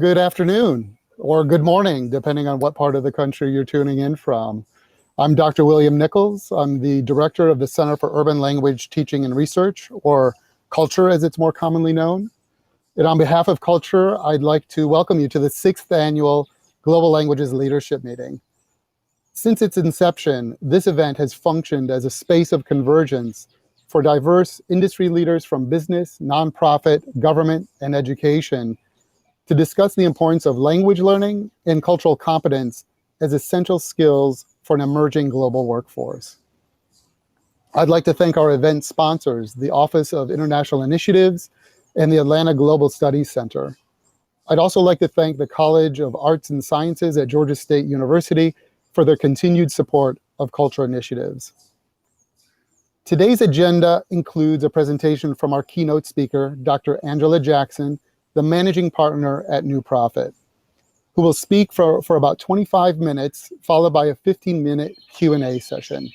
Good afternoon, or good morning, depending on what part of the country you're tuning in from. I'm Dr. William Nichols. I'm the director of the Center for Urban Language Teaching and Research, or CULTR as it's more commonly known. And on behalf of CULTR, I'd like to welcome you to the 6th annual Global Languages Leadership Meeting. Since its inception, this event has functioned as a space of convergence for diverse industry leaders from business, nonprofit, government, and education to discuss the importance of language learning and cultural competence as essential skills for an emerging global workforce. I'd like to thank our event sponsors, the Office of International Initiatives and the Atlanta Global Studies Center. I'd also like to thank the College of Arts and Sciences at Georgia State University for their continued support of cultural initiatives. Today's agenda includes a presentation from our keynote speaker, Dr. Angela Jackson, the managing partner at New Profit, who will speak for about 25 minutes, followed by a 15-minute Q&A session.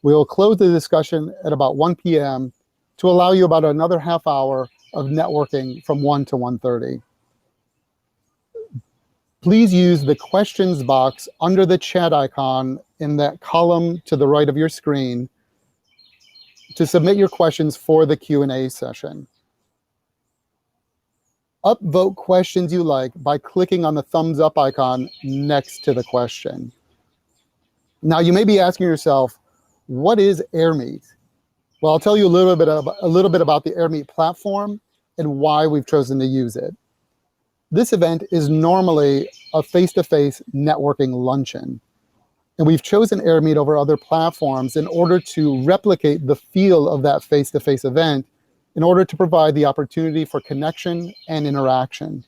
We will close the discussion at about 1 p.m. to allow you about another half hour of networking from 1 to 1:30. Please use the questions box under the chat icon in that column to the right of your screen to submit your questions for the Q&A session. Upvote questions you like by clicking on the thumbs up icon next to the question. Now, you may be asking yourself, what is AirMeet? Well, I'll tell you a little bit about the AirMeet platform and why we've chosen to use it. This event is normally a face-to-face networking luncheon, and we've chosen AirMeet over other platforms in order to replicate the feel of that face-to-face event in order to provide the opportunity for connection and interaction.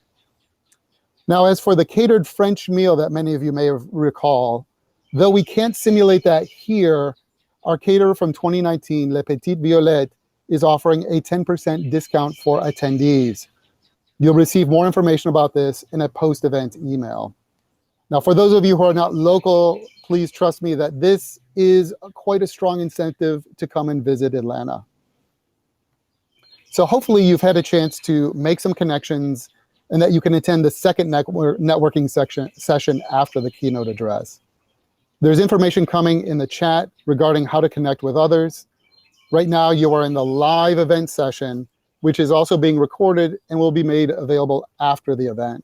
Now, as for the catered French meal that many of you may recall, though we can't simulate that here, our caterer from 2019, Les Petites Violettes, is offering a 10% discount for attendees. You'll receive more information about this in a post-event email. Now, for those of you who are not local, please trust me that this is quite a strong incentive to come and visit Atlanta. So hopefully you've had a chance to make some connections and that you can attend the second networking session after the keynote address. There's information coming in the chat regarding how to connect with others. Right now you are in the live event session, which is also being recorded and will be made available after the event.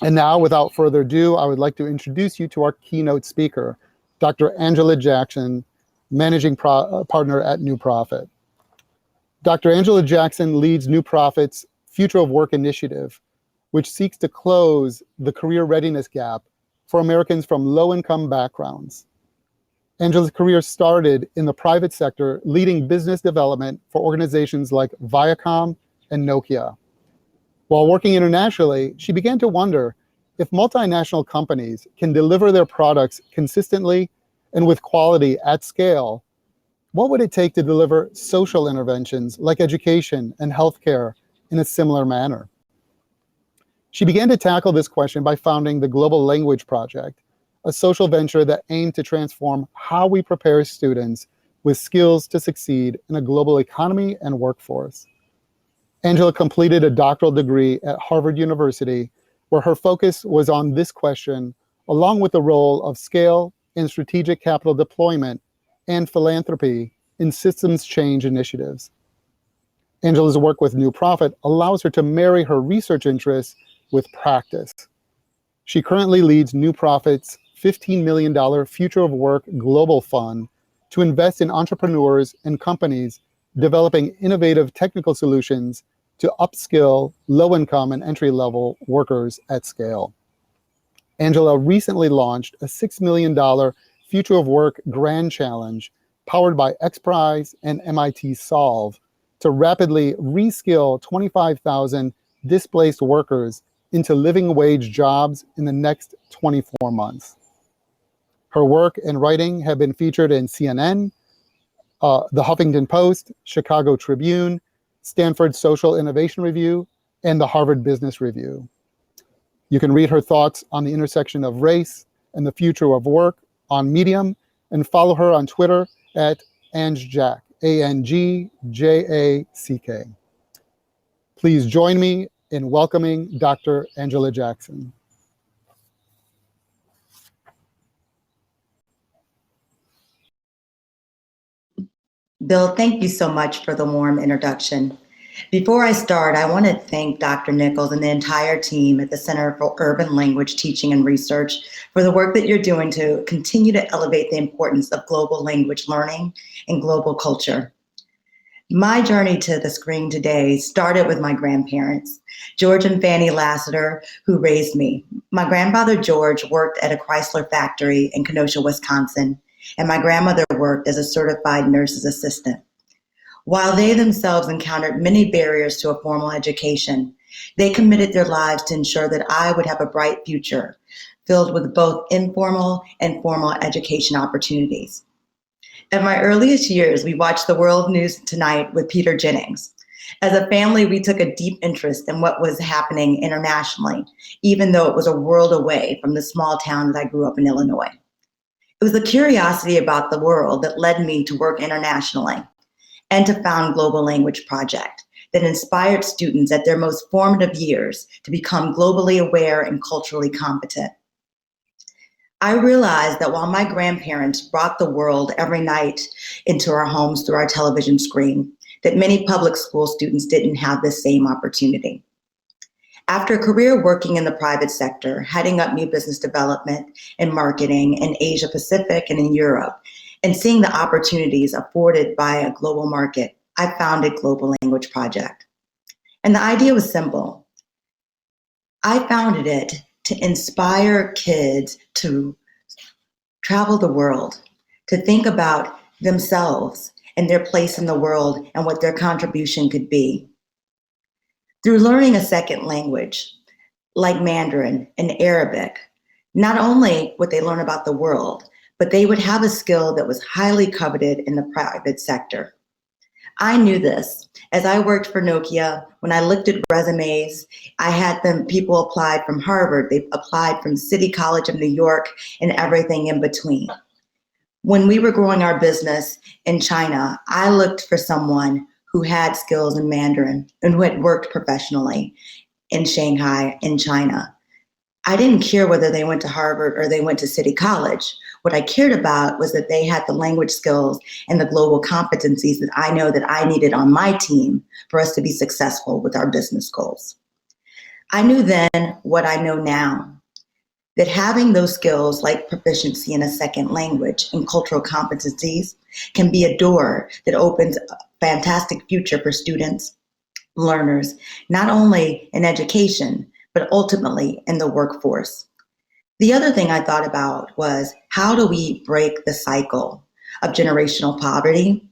And now, without further ado, I would like to introduce you to our keynote speaker, Dr. Angela Jackson, managing partner at New Profit. Dr. Angela Jackson leads New Profit's Future of Work initiative, which seeks to close the career readiness gap for Americans from low-income backgrounds. Angela's career started in the private sector, leading business development for organizations like Viacom and Nokia. While working internationally, she began to wonder if multinational companies can deliver their products consistently and with quality at scale, what would it take to deliver social interventions like education and healthcare in a similar manner? She began to tackle this question by founding the Global Language Project, a social venture that aimed to transform how we prepare students with skills to succeed in a global economy and workforce. Angela completed a doctoral degree at Harvard University, where her focus was on this question, along with the role of scale and strategic capital deployment and philanthropy in systems change initiatives. Angela's work with New Profit allows her to marry her research interests with practice. She currently leads New Profit's $15 million Future of Work Global Fund to invest in entrepreneurs and companies developing innovative technical solutions to upskill low-income and entry-level workers at scale. Angela recently launched a $6 million Future of Work Grand Challenge powered by XPRIZE and MIT Solve to rapidly reskill 25,000 displaced workers into living wage jobs in the next 24 months. Her work and writing have been featured in CNN, the Huffington Post, Chicago Tribune, Stanford Social Innovation Review, and the Harvard Business Review. You can read her thoughts on the intersection of race and the future of work on Medium, and follow her on Twitter at AngJack, ANGJACK. Please join me in welcoming Dr. Angela Jackson. Bill, thank you so much for the warm introduction. Before I start, I want to thank Dr. Nichols and the entire team at the Center for Urban Language Teaching and Research for the work that you're doing to continue to elevate the importance of global language learning and global culture. My journey to the screen today started with my grandparents, George and Fanny Lassiter, who raised me. My grandfather, George, worked at a Chrysler factory in Kenosha, Wisconsin, and my grandmother worked as a certified nurse's assistant. While they themselves encountered many barriers to a formal education, they committed their lives to ensure that I would have a bright future, filled with both informal and formal education opportunities. In my earliest years, we watched the World News Tonight with Peter Jennings. As a family, we took a deep interest in what was happening internationally, even though it was a world away from the small town that I grew up in, Illinois. It was the curiosity about the world that led me to work internationally and to found Global Language Project that inspired students at their most formative years to become globally aware and culturally competent. I realized that while my grandparents brought the world every night into our homes through our television screen, that many public school students didn't have the same opportunity. After a career working in the private sector, heading up new business development and marketing in Asia Pacific and in Europe, and seeing the opportunities afforded by a global market, I founded Global Language Project. And the idea was simple. I founded it to inspire kids to travel the world, to think about themselves and their place in the world and what their contribution could be. Through learning a second language, like Mandarin and Arabic, not only would they learn about the world, but they would have a skill that was highly coveted in the private sector. I knew this. As I worked for Nokia, when I looked at resumes, I had people applied from Harvard, they applied from City College of New York, and everything in between. When we were growing our business in China, I looked for someone who had skills in Mandarin and who had worked professionally in Shanghai, in China. I didn't care whether they went to Harvard or they went to City College. What I cared about was that they had the language skills and the global competencies that I know that I needed on my team for us to be successful with our business goals. I knew then what I know now, that having those skills like proficiency in a second language and cultural competencies can be a door that opens a fantastic future for students, learners, not only in education, but ultimately in the workforce. The other thing I thought about was, how do we break the cycle of generational poverty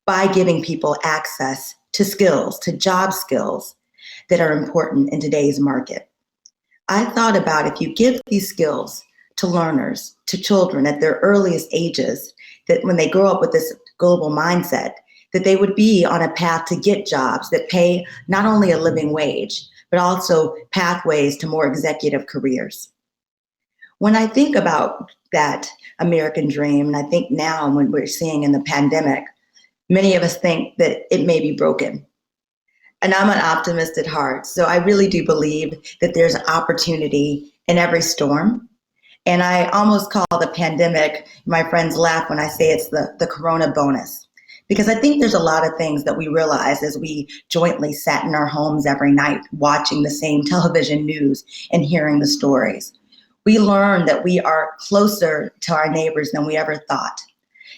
by giving people access to skills, to job skills that are important in today's market? I thought about, if you give these skills to learners, to children at their earliest ages, that when they grow up with this global mindset, that they would be on a path to get jobs that pay not only a living wage, but also pathways to more executive careers. When I think about that American dream, and I think now when we're seeing in the pandemic, many of us think that it may be broken. And I'm an optimist at heart, so I really do believe that there's an opportunity in every storm. And I almost call the pandemic, my friends laugh when I say it's the corona bonus. Because I think there's a lot of things that we realize as we jointly sat in our homes every night watching the same television news and hearing the stories. We learned that we are closer to our neighbors than we ever thought.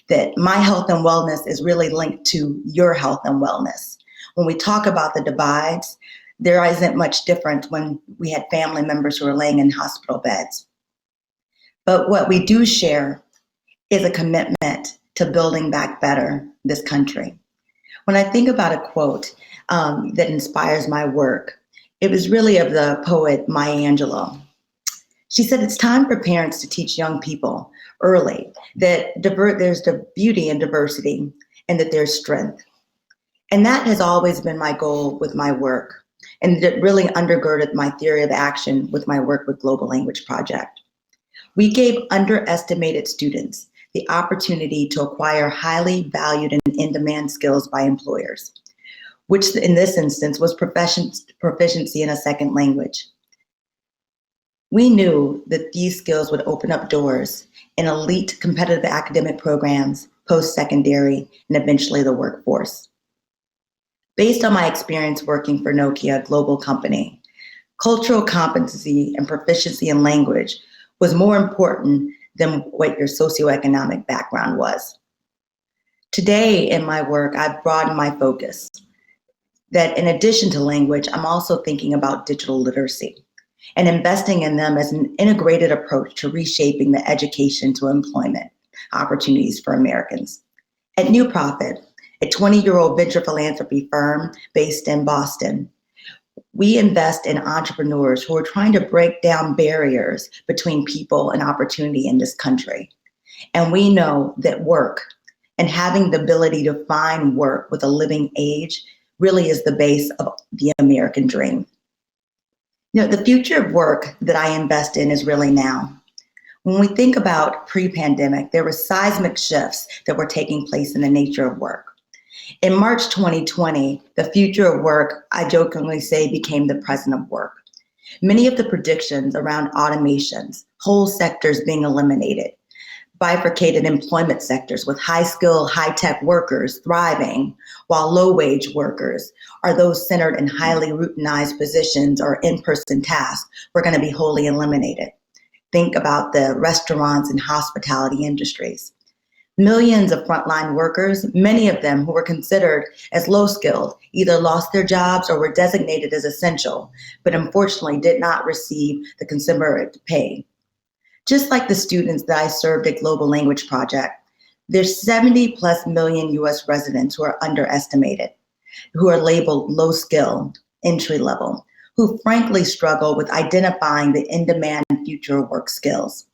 That my health and wellness is really linked to your health and wellness. When we talk about the divides, there isn't much different when we had family members who were laying in hospital beds. But what we do share is a commitment to building back better this country. When I think about a quote that inspires my work, it was really of the poet Maya Angelou. She said, it's time for parents to teach young people early that there's the beauty in diversity and that there's strength. And that has always been my goal with my work. And it really undergirded my theory of action with my work with Global Language Project. We gave underestimated students the opportunity to acquire highly valued and in-demand skills by employers. which in this instance was proficiency in a second language. We knew that these skills would open up doors in elite competitive academic programs, post-secondary, and eventually the workforce. Based on my experience working for Nokia, a global company, cultural competency and proficiency in language was more important than what your socioeconomic background was. Today in my work, I've broadened my focus that in addition to language, I'm also thinking about digital literacy and investing in them as an integrated approach to reshaping the education to employment opportunities for Americans. At New Profit, a 20-year-old venture philanthropy firm based in Boston, we invest in entrepreneurs who are trying to break down barriers between people and opportunity in this country. And we know that work and having the ability to find work with a living age really is the base of the American dream. You know, the future of work that I invest in is really now. When we think about pre-pandemic, there were seismic shifts that were taking place in the nature of work. In March 2020, the future of work, I jokingly say, became the present of work. Many of the predictions around automations, whole sectors being eliminated, bifurcated employment sectors with high-skill, high-tech workers thriving, while low-wage workers are those centered in highly routinized positions or in-person tasks were going to be wholly eliminated. Think about the restaurants and hospitality industries. Millions of frontline workers, many of them who were considered as low-skilled, either lost their jobs or were designated as essential, but unfortunately did not receive the commensurate pay. Just like the students that I served at Global Language Project, there's 70 plus million US residents who are underestimated, who are labeled low skill, entry level, who frankly struggle with identifying the in-demand future work skills.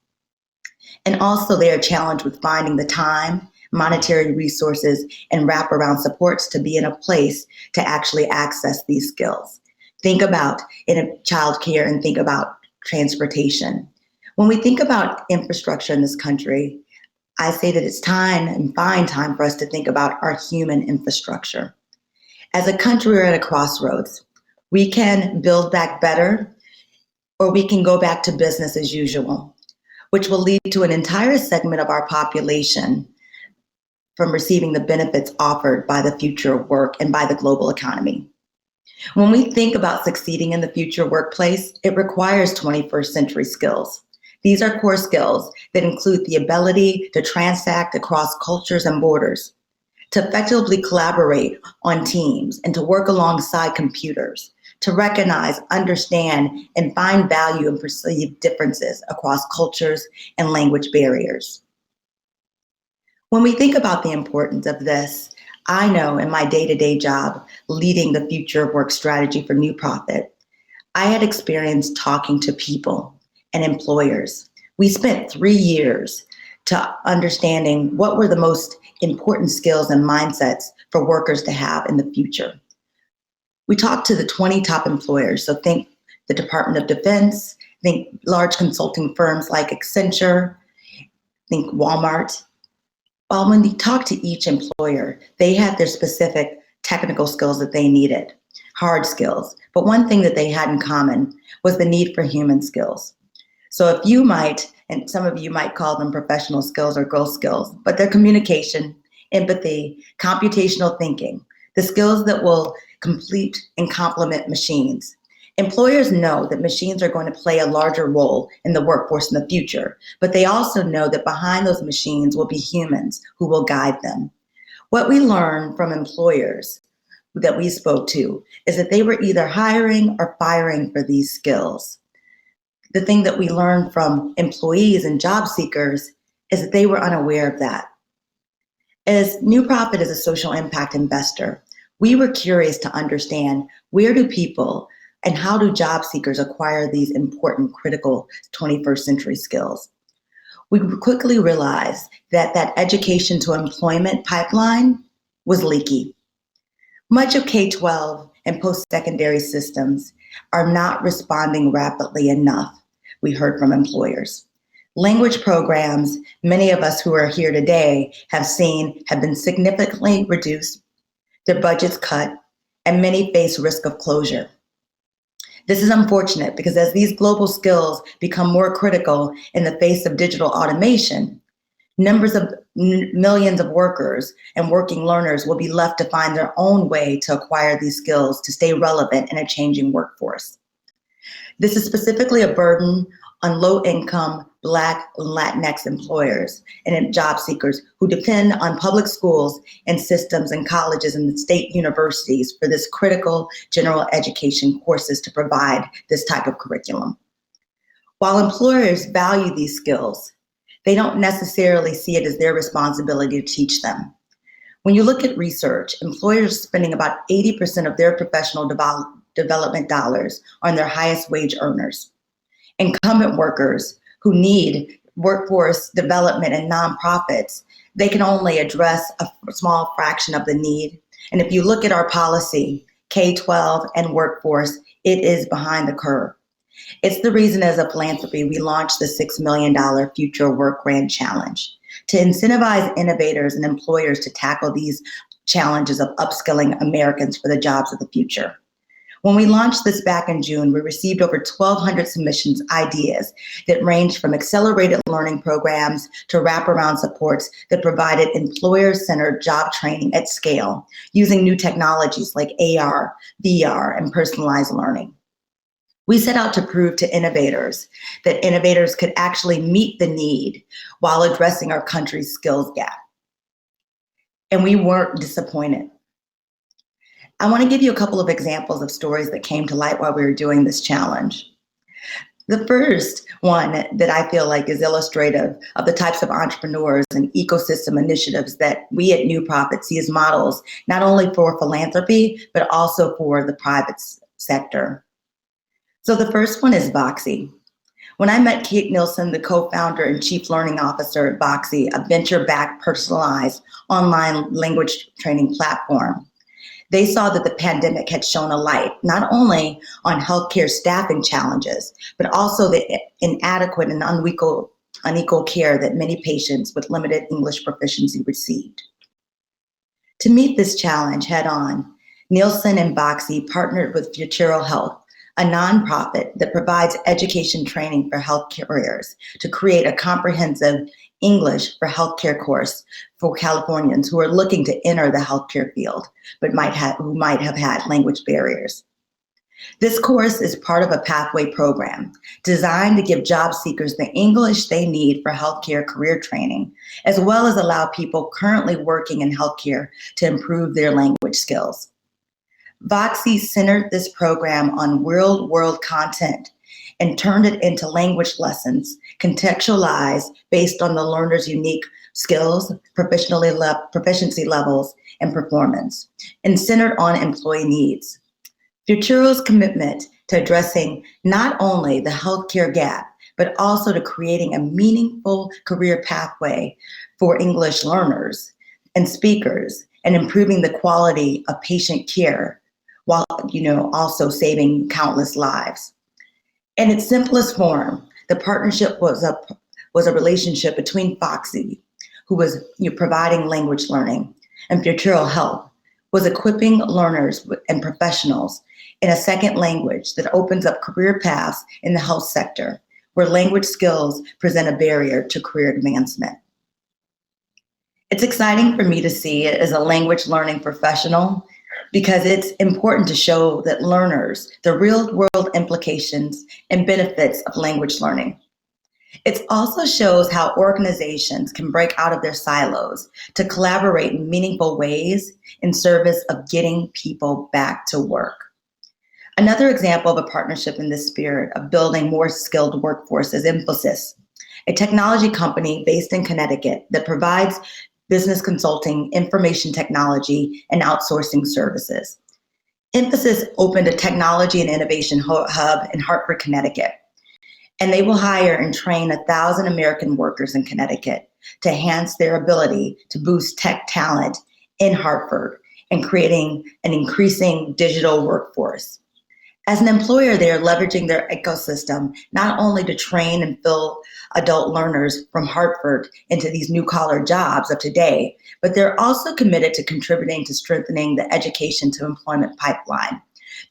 And also they are challenged with finding the time, monetary resources, and wraparound supports to be in a place to actually access these skills. Think about in childcare and think about transportation. When we think about infrastructure in this country, I say that it's time and fine time for us to think about our human infrastructure. As a country, we're at a crossroads. We can build back better, or we can go back to business as usual, which will lead to an entire segment of our population from receiving the benefits offered by the future of work and by the global economy. When we think about succeeding in the future workplace, it requires 21st century skills. These are core skills that include the ability to transact across cultures and borders, to effectively collaborate on teams and to work alongside computers, to recognize, understand, and find value and perceive differences across cultures and language barriers. When we think about the importance of this, I know in my day-to-day job leading the future of work strategy for New Profit, I had experience talking to people and employers. We spent 3 years to understanding what were the most important skills and mindsets for workers to have in the future. We talked to the 20 top employers, so think the Department of Defense, think large consulting firms like Accenture, think Walmart. Well, when we talked to each employer, they had their specific technical skills that they needed, hard skills. But one thing that they had in common was the need for human skills. So if you might, and some of you might call them professional skills or growth skills, but they're communication, empathy, computational thinking, the skills that will complete and complement machines. Employers know that machines are going to play a larger role in the workforce in the future, but they also know that behind those machines will be humans who will guide them. What we learned from employers that we spoke to is that they were either hiring or firing for these skills. The thing that we learned from employees and job seekers is that they were unaware of that. As New Profit is a social impact investor, we were curious to understand where do people and how do job seekers acquire these important, critical 21st century skills? We quickly realized that that education to employment pipeline was leaky. Much of K-12 and post-secondary systems are not responding rapidly enough, we heard from employers. Language programs, many of us who are here today have seen, have been significantly reduced, their budgets cut, and many face risk of closure. This is unfortunate because as these global skills become more critical in the face of digital automation, millions of workers and working learners will be left to find their own way to acquire these skills to stay relevant in a changing workforce. This is specifically a burden on low-income Black and Latinx employers and job seekers who depend on public schools and systems and colleges and state universities for this critical general education courses to provide this type of curriculum. While employers value these skills, they don't necessarily see it as their responsibility to teach them. When you look at research, employers are spending about 80% of their professional development dollars on their highest wage earners. Incumbent workers who need workforce development and nonprofits, they can only address a small fraction of the need. And if you look at our policy, K-12 and workforce, it is behind the curve. It's the reason as a philanthropy, we launched the $6 million Future Work Grant Challenge to incentivize innovators and employers to tackle these challenges of upskilling Americans for the jobs of the future. When we launched this back in June, we received over 1,200 submissions, ideas that ranged from accelerated learning programs to wraparound supports that provided employer-centered job training at scale using new technologies like AR, VR, and personalized learning. We set out to prove to innovators that innovators could actually meet the need while addressing our country's skills gap. And we weren't disappointed. I want to give you a couple of examples of stories that came to light while we were doing this challenge. The first one that I feel like is illustrative of the types of entrepreneurs and ecosystem initiatives that we at New Profit see as models, not only for philanthropy, but also for the private sector. So the first one is Voxy. When I met Kate Nielsen, the co-founder and chief learning officer at Voxy, a venture-backed personalized online language training platform, they saw that the pandemic had shone a light not only on healthcare staffing challenges, but also the inadequate and unequal care that many patients with limited English proficiency received. To meet this challenge head on, Nielsen and Voxy partnered with Futuro Health, a nonprofit that provides education training for health careers, to create a comprehensive English for healthcare course for Californians who are looking to enter the healthcare field, but who might have had language barriers. This course is part of a pathway program designed to give job seekers the English they need for healthcare career training, as well as allow people currently working in healthcare to improve their language skills. Voxy centered this program on real-world content and turned it into language lessons, contextualized based on the learner's unique skills, proficiency levels, and performance, and centered on employee needs. Futuro's commitment to addressing not only the healthcare gap, but also to creating a meaningful career pathway for English learners and speakers, and improving the quality of patient care, while also saving countless lives. In its simplest form, the partnership was a relationship between Voxy, who was providing language learning, and Futuro Health was equipping learners and professionals in a second language that opens up career paths in the health sector, where language skills present a barrier to career advancement. It's exciting for me to see it as a language learning professional, because it's important to show that learners the real-world implications and benefits of language learning. It also shows how organizations can break out of their silos to collaborate in meaningful ways in service of getting people back to work. Another example of a partnership in this spirit of building more skilled workforce is Infosys, a technology company based in Connecticut that provides business consulting, information technology, and outsourcing services. Infosys opened a technology and innovation hub in Hartford, Connecticut, and they will hire and train 1,000 American workers in Connecticut to enhance their ability to boost tech talent in Hartford and creating an increasing digital workforce. As an employer, they are leveraging their ecosystem not only to train and fill adult learners from Hartford into these new collar jobs of today, but they're also committed to contributing to strengthening the education to employment pipeline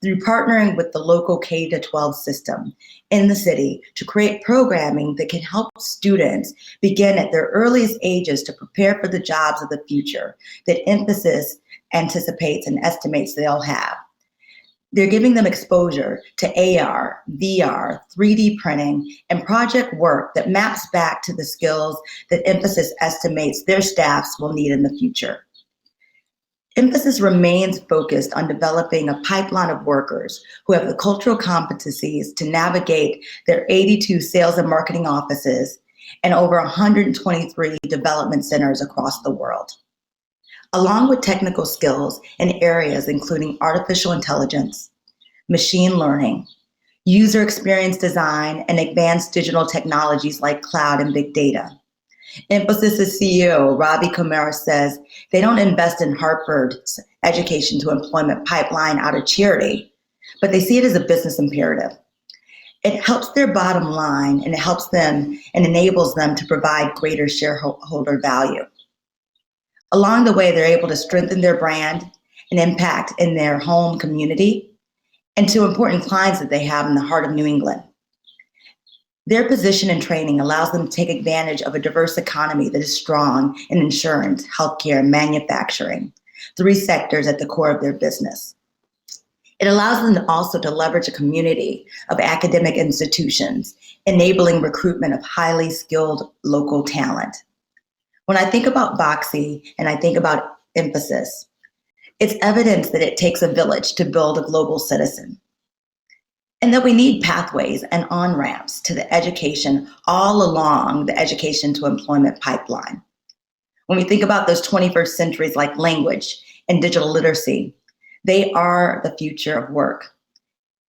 through partnering with the local K-12 system in the city to create programming that can help students begin at their earliest ages to prepare for the jobs of the future that emphasis anticipates and estimates they'll have. They're giving them exposure to AR, VR, 3D printing, and project work that maps back to the skills that Emphasis estimates their staffs will need in the future. Emphasis remains focused on developing a pipeline of workers who have the cultural competencies to navigate their 82 sales and marketing offices and over 123 development centers across the world. Along with technical skills in areas including artificial intelligence, machine learning, user experience design, and advanced digital technologies like cloud and big data. Emphasis' CEO, Ravi Kumar, says they don't invest in Hartford's education to employment pipeline out of charity, but they see it as a business imperative. It helps their bottom line, and it helps them and enables them to provide greater shareholder value. Along the way, they're able to strengthen their brand and impact in their home community and to important clients that they have in the heart of New England. Their position and training allows them to take advantage of a diverse economy that is strong in insurance, healthcare, and manufacturing, 3 sectors at the core of their business. It allows them also to leverage a community of academic institutions, enabling recruitment of highly skilled local talent. When I think about Boxy and I think about Emphasis, it's evidence that it takes a village to build a global citizen, and that we need pathways and on-ramps to the education all along the education to employment pipeline. When we think about those 21st centuries like language and digital literacy, they are the future of work.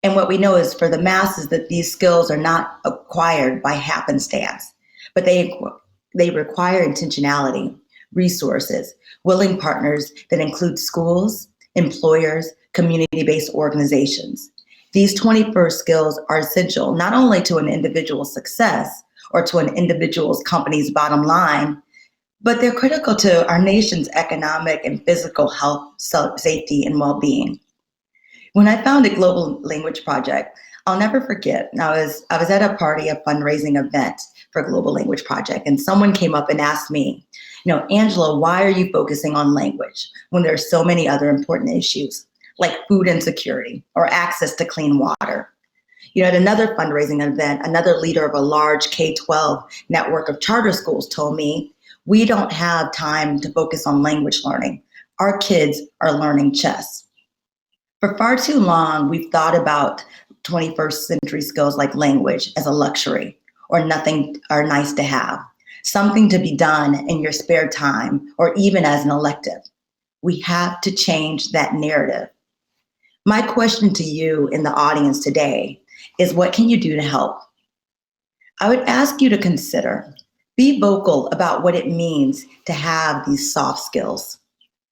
And what we know is for the masses that these skills are not acquired by happenstance, but they require intentionality, resources, willing partners that include schools, employers, community-based organizations. These 21st skills are essential not only to an individual's success or to an individual's company's bottom line, but they're critical to our nation's economic and physical health, safety, and well-being. When I founded Global Language Project, I'll never forget, I was at a party, a fundraising event for Global Language Project, and someone came up and asked me, Angela, why are you focusing on language when there are so many other important issues like food insecurity or access to clean water? At another fundraising event, another leader of a large K-12 network of charter schools told me, we don't have time to focus on language learning. Our kids are learning chess. For far too long, we've thought about 21st century skills like language as a luxury or nothing or nice to have, something to be done in your spare time or even as an elective. We have to change that narrative. My question to you in the audience today is, what can you do to help? I would ask you to consider, be vocal about what it means to have these soft skills,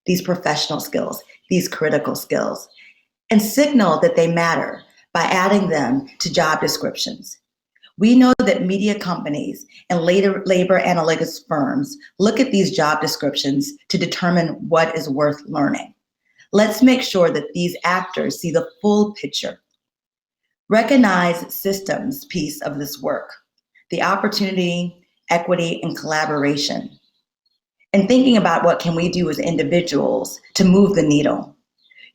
these professional skills, these critical skills, and signal that they matter by adding them to job descriptions. We know that media companies and labor analytics firms look at these job descriptions to determine what is worth learning. Let's make sure that these actors see the full picture. Recognize systems piece of this work, the opportunity, equity, and collaboration, and thinking about what can we do as individuals to move the needle.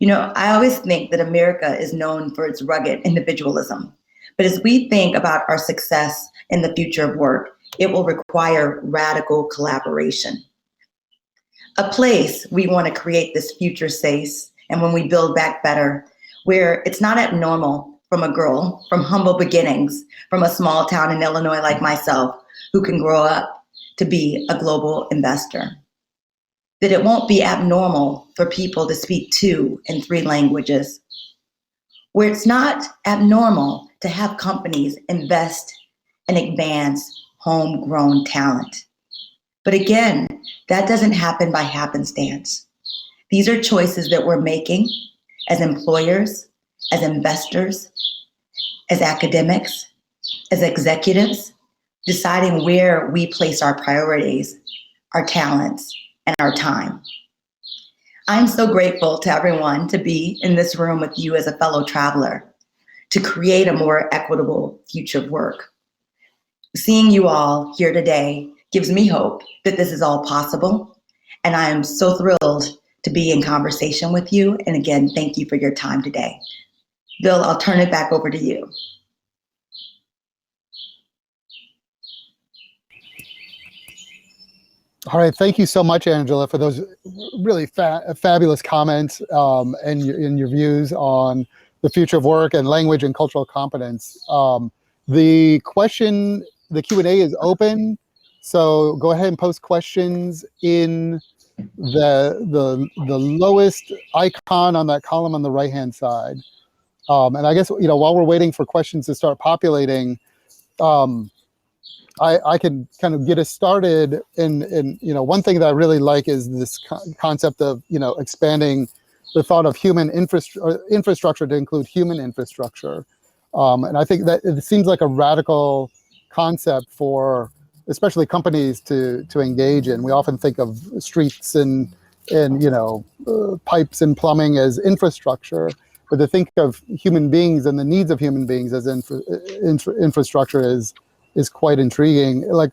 I always think that America is known for its rugged individualism, but as we think about our success in the future of work, it will require radical collaboration. A place we want to create this future space, and when we build back better, where it's not abnormal from a girl from humble beginnings, from a small town in Illinois like myself, who can grow up to be a global investor. That it won't be abnormal for people to speak 2 and 3 languages, where it's not abnormal to have companies invest and advance homegrown talent. But again, that doesn't happen by happenstance. These are choices that we're making as employers, as investors, as academics, as executives, deciding where we place our priorities, our talents, and our time. I'm so grateful to everyone to be in this room with you as a fellow traveler, to create a more equitable future of work. Seeing you all here today gives me hope that this is all possible, and I am so thrilled to be in conversation with you. And again, thank you for your time today. Bill, I'll turn it back over to you. All right, thank you so much, Angela, for those really fabulous comments and your views on the future of work and language and cultural competence. The Q&A is open, so go ahead and post questions in the lowest icon on that column on the right-hand side. And I guess, while we're waiting for questions to start populating, I can kind of get us started in one thing that I really like is this concept of, expanding the thought of human infrastructure to include human infrastructure. And I think that it seems like a radical concept for especially companies to engage in. We often think of streets and pipes and plumbing as infrastructure, but to think of human beings and the needs of human beings as infrastructure is quite intriguing. Like,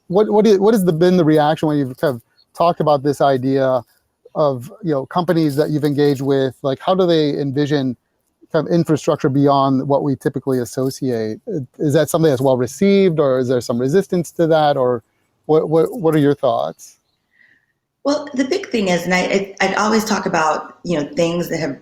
what has been the reaction when you've kind of talked about this idea of companies that you've engaged with? Like, how do they envision kind of infrastructure beyond what we typically associate? Is that something that's well received, or is there some resistance to that, or what are your thoughts? Well, the big thing is, and I always talk about, things that have,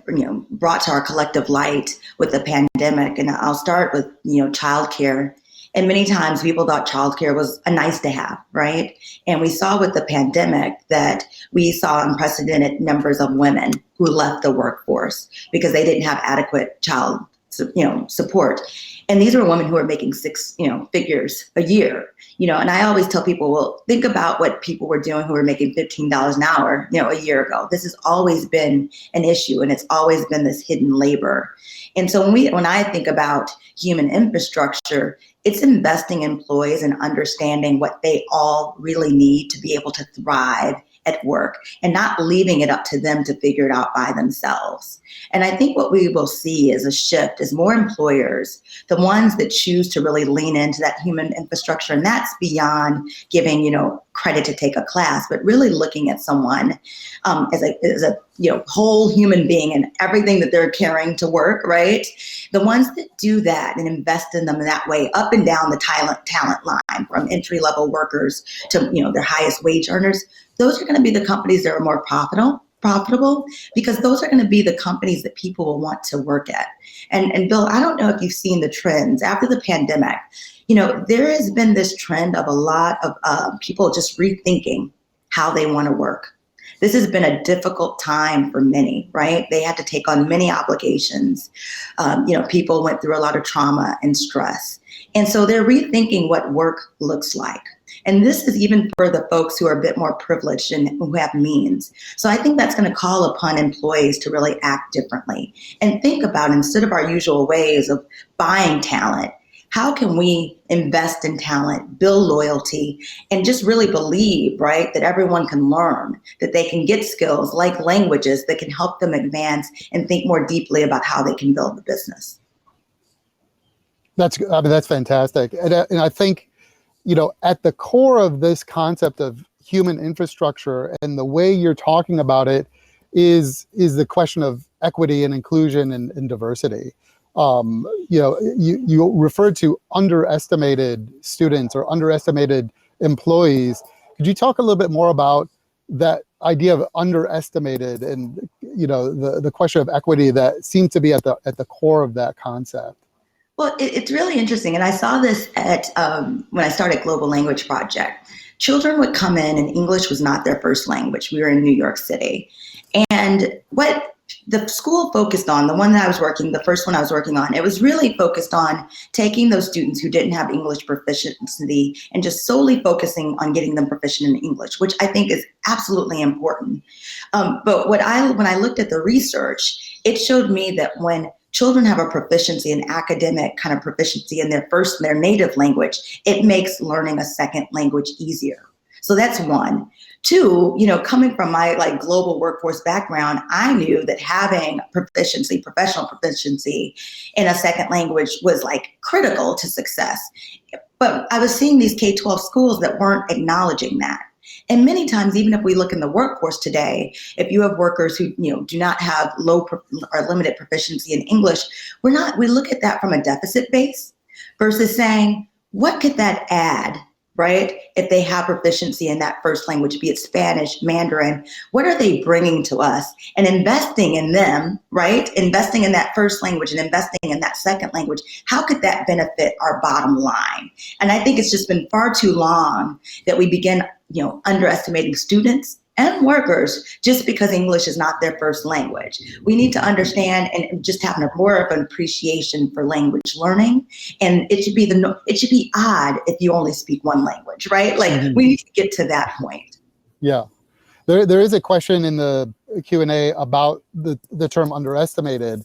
brought to our collective light with the pandemic. And I'll start with, childcare. And many times people thought childcare was a nice to have, right? And we saw with the pandemic that we saw unprecedented numbers of women who left the workforce because they didn't have adequate child, support. And these were women who were making six, figures a year, and I always tell people, well, think about what people were doing who were making $15 an hour, a year ago. This has always been an issue, and it's always been this hidden labor. And so when I think about human infrastructure, it's investing in employees and understanding what they all really need to be able to thrive at work and not leaving it up to them to figure it out by themselves. And I think what we will see is a shift as more employers, the ones that choose to really lean into that human infrastructure, and that's beyond giving, credit to take a class, but really looking at someone as a whole human being and everything that they're carrying to work, right? The ones that do that and invest in them in that way, up and down the talent line, from entry-level workers to their highest wage earners, those are going to be the companies that are more profitable, because those are going to be the companies that people will want to work at. And Bill, I don't know if you've seen the trends after the pandemic. There has been this trend of a lot of people just rethinking how they want to work. This has been a difficult time for many, right? They had to take on many obligations. People went through a lot of trauma and stress. And so they're rethinking what work looks like. And this is even for the folks who are a bit more privileged and who have means. So I think that's going to call upon employees to really act differently and think about, instead of our usual ways of buying talent, how can we invest in talent, build loyalty, and just really believe, right, that everyone can learn, that they can get skills like languages that can help them advance and think more deeply about how they can build the business. That's fantastic. And I think, at the core of this concept of human infrastructure and the way you're talking about it is the question of equity and inclusion and diversity. You referred to underestimated students or underestimated employees. Could you talk a little bit more about that idea of underestimated and the question of equity that seems to be at the core of that concept? Well, it's really interesting, and I saw this at when I started Global Language Project. Children would come in, and English was not their first language. We were in New York City, and what the school focused on, the one that I was working, the first one I was working on, it was really focused on taking those students who didn't have English proficiency and just solely focusing on getting them proficient in English, which I think is absolutely important. But when I looked at the research, it showed me that when children have a proficiency in academic kind of proficiency in their native language, it makes learning a second language easier. So that's one. Two, coming from my global workforce background, I knew that having proficiency, professional proficiency in a second language was critical to success. But I was seeing these K-12 schools that weren't acknowledging that. And many times, even if we look in the workforce today, if you have workers who do not have low or limited proficiency in English, we look at that from a deficit base versus saying, what could that add, right? If they have proficiency in that first language, be it Spanish, Mandarin, what are they bringing to us? And investing in them, right? Investing in that first language and investing in that second language, how could that benefit our bottom line? And I think it's just been far too long that we begin underestimating students and workers just because English is not their first language. We need to understand and just have more of an appreciation for language learning. And it should be odd if you only speak one language, right? We need to get to that point. Yeah. There is a question in the Q&A about the term underestimated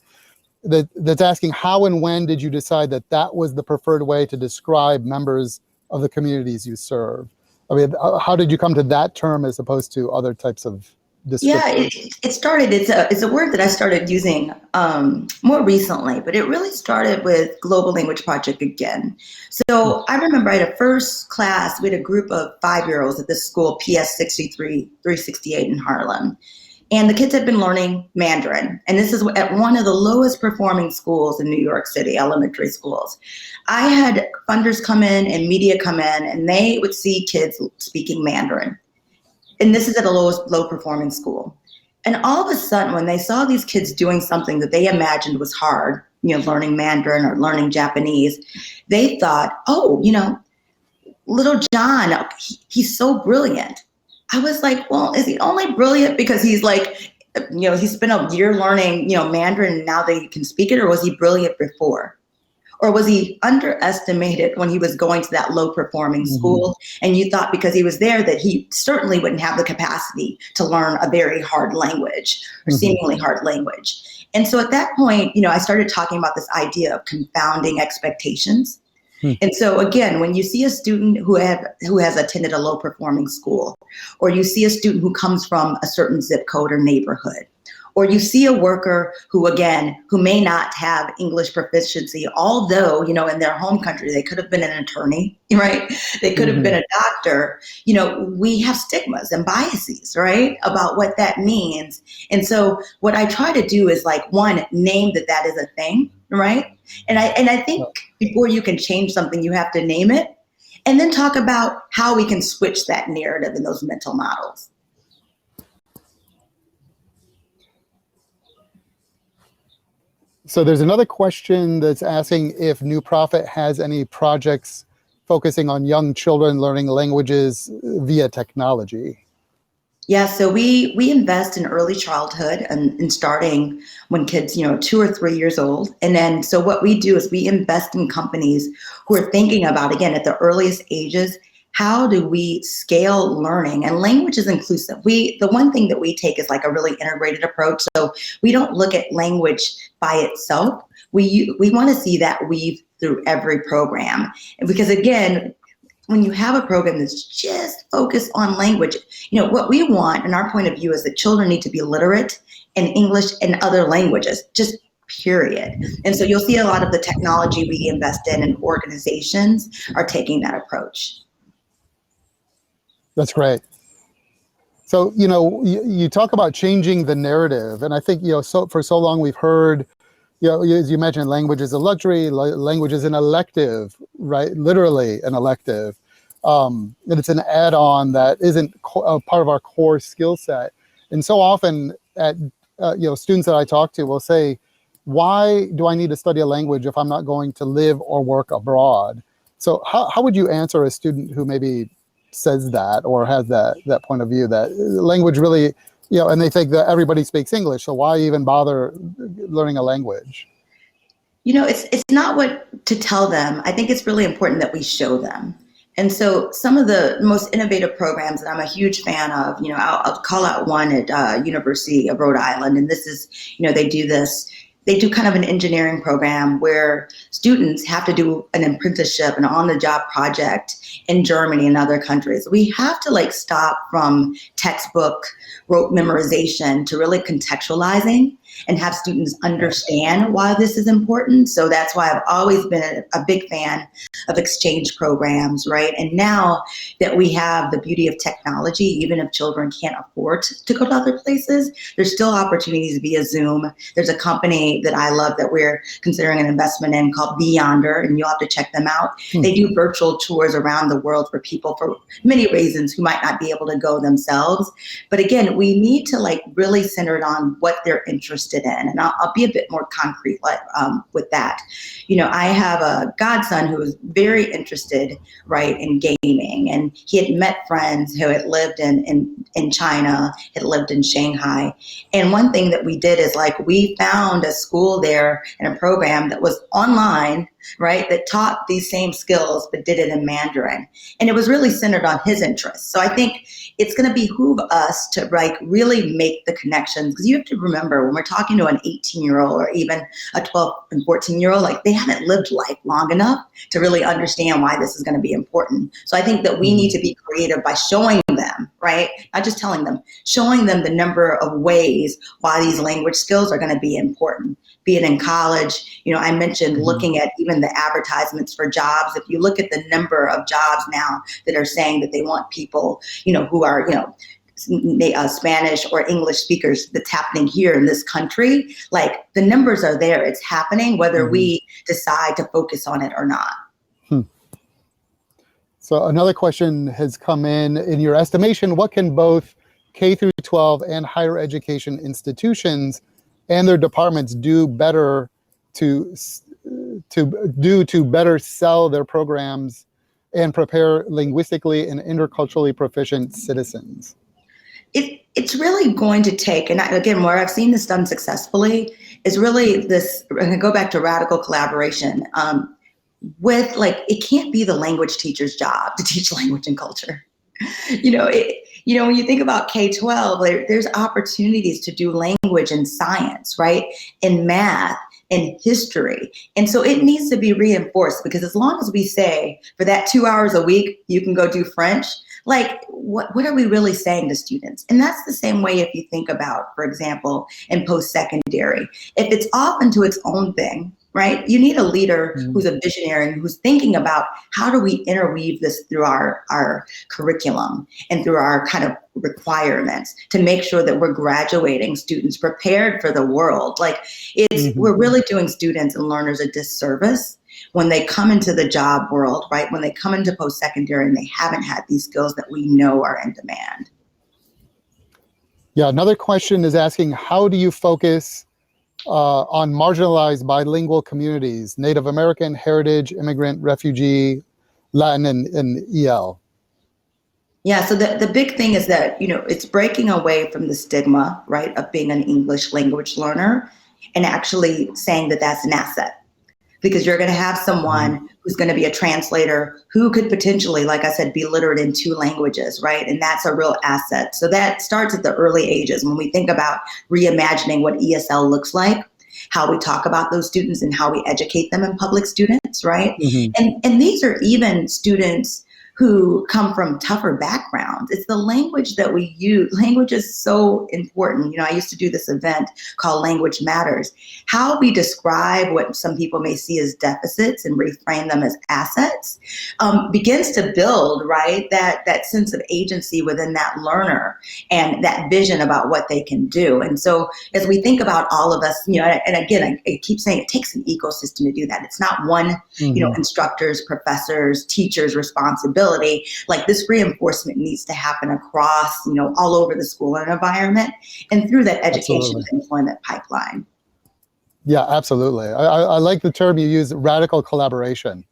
that's asking, how and when did you decide that was the preferred way to describe members of the communities you serve? I mean, how did you come to that term as opposed to other types of descriptors? Yeah, it started, it's a word that I started using more recently, but it really started with Global Language Project again. So I remember I had a first class, we had a group of 5-year-olds at this school, PS 368 in Harlem. And the kids had been learning Mandarin. And this is at one of the lowest performing schools in New York City, elementary schools. I had funders come in and media come in, and they would see kids speaking Mandarin. And this is at a low performing school. And all of a sudden, when they saw these kids doing something that they imagined was hard, learning Mandarin or learning Japanese, they thought, oh, little John, he's so brilliant. I was like, well, is he only brilliant because he's he spent a year learning, Mandarin and now they can speak it, or was he brilliant before? Or was he underestimated when he was going to that low performing school? And you thought because he was there that he certainly wouldn't have the capacity to learn a very hard language or seemingly hard language. And so at that point, I started talking about this idea of confounding expectations. And so again, when you see a student who has attended a low performing school, or you see a student who comes from a certain zip code or neighborhood, or you see a worker who may not have English proficiency, although, in their home country, they could have been an attorney, right? They could have been a doctor. We have stigmas and biases, right, about what that means. And so what I try to do is one, name that is a thing, right? And I think before you can change something, you have to name it and then talk about how we can switch that narrative in those mental models. So there's another question that's asking if New Prophet has any projects focusing on young children learning languages via technology. Yeah, so we invest in early childhood and starting when kids, 2 or 3 years old. And then, so what we do is we invest in companies who are thinking about, again, at the earliest ages, how do we scale learning? And language is inclusive. The one thing that we take is a really integrated approach. So we don't look at language by itself. We want to see that weave through every program. And because again, when you have a program that's just focused on language, what we want, and our point of view, is that children need to be literate in English and other languages, just period. And so you'll see a lot of the technology we invest in and organizations are taking that approach. That's great. So, you talk about changing the narrative. And I think, for so long we've heard, as you mentioned, language is a luxury, language is an elective, right? Literally an elective. And it's an add-on that isn't part of our core skill set. And so often students that I talk to will say, why do I need to study a language if I'm not going to live or work abroad? So how would you answer a student who maybe says that or has that point of view that language really And they think that everybody speaks English, so why even bother learning a language? It's not what to tell them. I think it's really important that we show them. And so some of the most innovative programs that I'm a huge fan of, I'll call out one at University of Rhode Island. And this is, they do kind of an engineering program where students have to do an apprenticeship, an on-the-job project in Germany and other countries. We have to stop from textbook rote memorization to really contextualizing and have students understand why this is important. So that's why I've always been a big fan of exchange programs, right? And now that we have the beauty of technology, even if children can't afford to go to other places, there's still opportunities via Zoom. There's a company that I love that we're considering an investment in called Beyonder, and you'll have to check them out. They do virtual tours around the world for people for many reasons who might not be able to go themselves. But again, we need to really center it on what they're interested in. And I'll be a bit more concrete with that. I have a godson who was very interested, right, in gaming. And he had met friends who had lived in China, had lived in Shanghai. And one thing that we did is we found a school there and a program that was online, right, that taught these same skills but did it in Mandarin. And it was really centered on his interests. So I think it's going to behoove us to really make the connections, because you have to remember when we're talking to an 18-year-old or even a 12 and 14-year-old, they haven't lived life long enough to really understand why this is going to be important. So I think that we need to be creative by showing them, right, not just telling them, showing them the number of ways why these language skills are going to be important. Be it in college, I mentioned looking at even the advertisements for jobs. If you look at the number of jobs now that are saying that they want people, who are, Spanish or English speakers, that's happening here in this country, the numbers are there. It's happening whether we decide to focus on it or not. So another question has come in your estimation, what can both K through 12 and higher education institutions and their departments do better to better sell their programs and prepare linguistically and interculturally proficient citizens? It's really going to take, and again, where I've seen this done successfully is really this, I'm going to go back to radical collaboration. With it can't be the language teacher's job to teach language and culture. When you think about K-12, there's opportunities to do language and science, right? In math, in history. And so it needs to be reinforced, because as long as we say for that 2 hours a week, you can go do French, what are we really saying to students? And that's the same way if you think about, for example, in post-secondary. If it's off into its own thing, right? You need a leader who's a visionary and who's thinking about how do we interweave this through our curriculum and through our kind of requirements to make sure that we're graduating students prepared for the world. We're really doing students and learners a disservice when they come into the job world, right? When they come into post-secondary and they haven't had these skills that we know are in demand. Yeah, another question is asking, how do you focus on marginalized bilingual communities, Native American, heritage, immigrant, refugee, Latin, and EL? Yeah, so the big thing is that, it's breaking away from the stigma, right, of being an English language learner and actually saying that that's an asset. Because you're going to have someone who's going to be a translator who could potentially, like I said, be literate in 2 languages, right? And that's a real asset. So that starts at the early ages when we think about reimagining what ESL looks like, how we talk about those students and how we educate them in public students, right? And these are even students who come from tougher backgrounds. It's the language that we use. Language is so important. I used to do this event called Language Matters. How we describe what some people may see as deficits and reframe them as assets begins to build, right, that sense of agency within that learner and that vision about what they can do. And so as we think about all of us, and again, I keep saying it takes an ecosystem to do that. It's not one, instructors, professors, teachers' responsibility. This reinforcement needs to happen across, all over the school and environment and through that education and employment pipeline. Yeah, absolutely. I like the term you use, radical collaboration.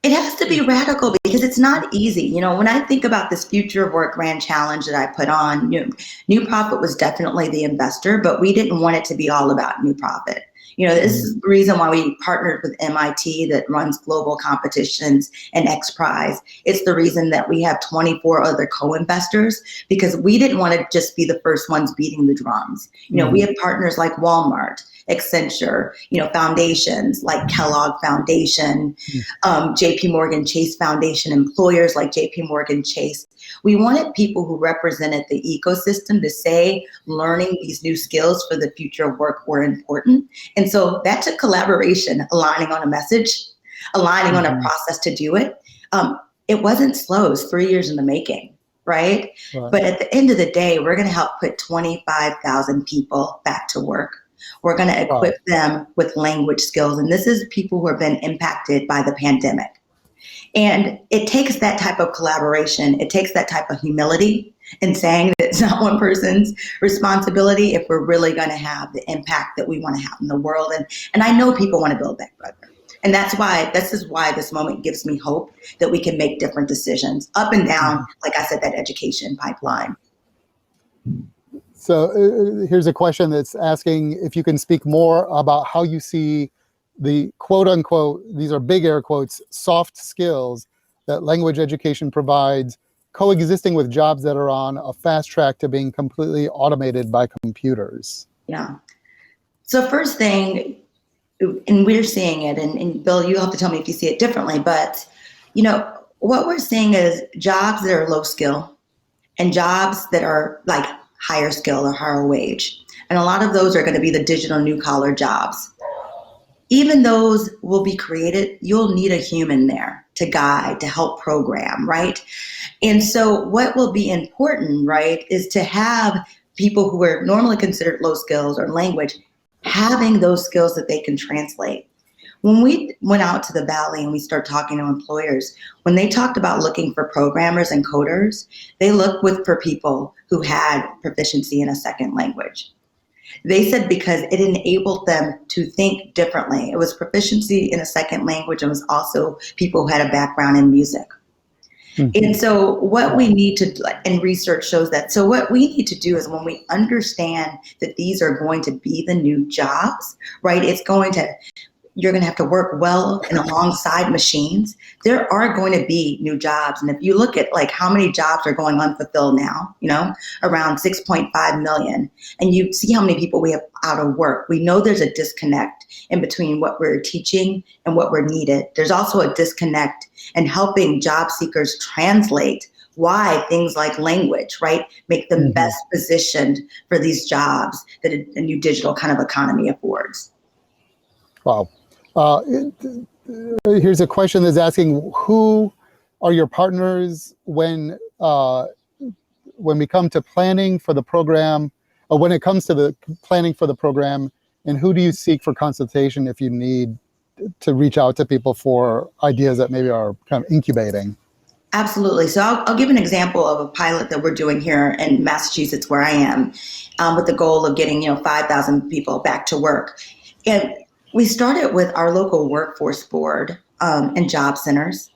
It has to be radical because it's not easy. You know, when I think about this Future of Work Grand Challenge that I put on, New Profit was definitely the investor, but we didn't want it to be all about New Profit. You know, this is the reason why we partnered with MIT that runs global competitions and X Prize. It's the reason that we have 24 other co-investors, because we didn't want to just be the first ones beating the drums. You know, we have partners like Walmart, Accenture, foundations like Kellogg Foundation, JP Morgan Chase Foundation, employers like JP Morgan Chase. We wanted people who represented the ecosystem to say learning these new skills for the future of work were important. And so that took collaboration, aligning on a message, aligning on a process to do it. It wasn't slow. It was 3 years in the making, right? But at the end of the day, we're going to help put 25,000 people back to work. We're going to equip them with language skills. And this is people who have been impacted by the pandemic. And it takes that type of collaboration. It takes that type of humility in saying that it's not one person's responsibility if we're really going to have the impact that we want to have in the world. And I know people want to build back better. And this is why this moment gives me hope that we can make different decisions up and down, like I said, that education pipeline. So here's a question that's asking if you can speak more about how you see the quote unquote, these are big air quotes, soft skills that language education provides coexisting with jobs that are on a fast track to being completely automated by computers. Yeah. So first thing, and we're seeing it, and Bill, you have to tell me if you see it differently, but what we're seeing is jobs that are low skill and jobs that are like higher skill or higher wage. And a lot of those are going to be the digital new collar jobs. Even those will be created, you'll need a human there to guide, to help program, right? And so what will be important, right, is to have people who are normally considered low skills or language, having those skills that they can translate. When we went out to the Valley and we started talking to employers, when they talked about looking for programmers and coders, they looked for people who had proficiency in a second language. They said because it enabled them to think differently. It was proficiency in a second language and was also people who had a background in music. And so what we need to, and research shows that, so what we need to do is when we understand that these are going to be the new jobs, right, you're going to have to work well and alongside machines. There are going to be new jobs. And if you look at like how many jobs are going unfulfilled now, around 6.5 million, and you see how many people we have out of work, we know there's a disconnect in between what we're teaching and what we're needed. There's also a disconnect in helping job seekers translate why things like language, right, make them best positioned for these jobs that a new digital kind of economy affords. Wow. Here's a question that's asking, who are your partners when we come to planning for the program, or when it comes to the planning for the program, and who do you seek for consultation if you need to reach out to people for ideas that maybe are kind of incubating? Absolutely. So I'll give an example of a pilot that we're doing here in Massachusetts, where I am, with the goal of getting 5,000 people back to work. And we started with our local workforce board and job centers.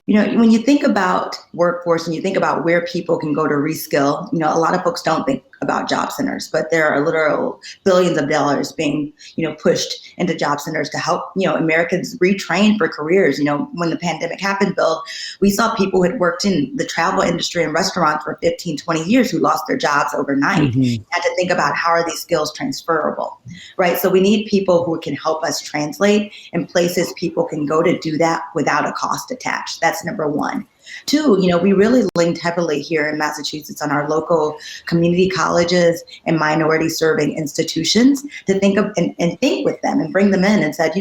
When you think about workforce and you think about where people can go to reskill, a lot of folks don't think about job centers, but there are literal billions of dollars being, pushed into job centers to help, Americans retrain for careers. When the pandemic happened, Bill, we saw people who had worked in the travel industry and restaurants for 15, 20 years who lost their jobs overnight. Had to think about how are these skills transferable, right? So we need people who can help us translate and places people can go to do that without a cost attached. That's number one. Two, we really leaned heavily here in Massachusetts on our local community colleges and minority serving institutions to think of and think with them and bring them in and said,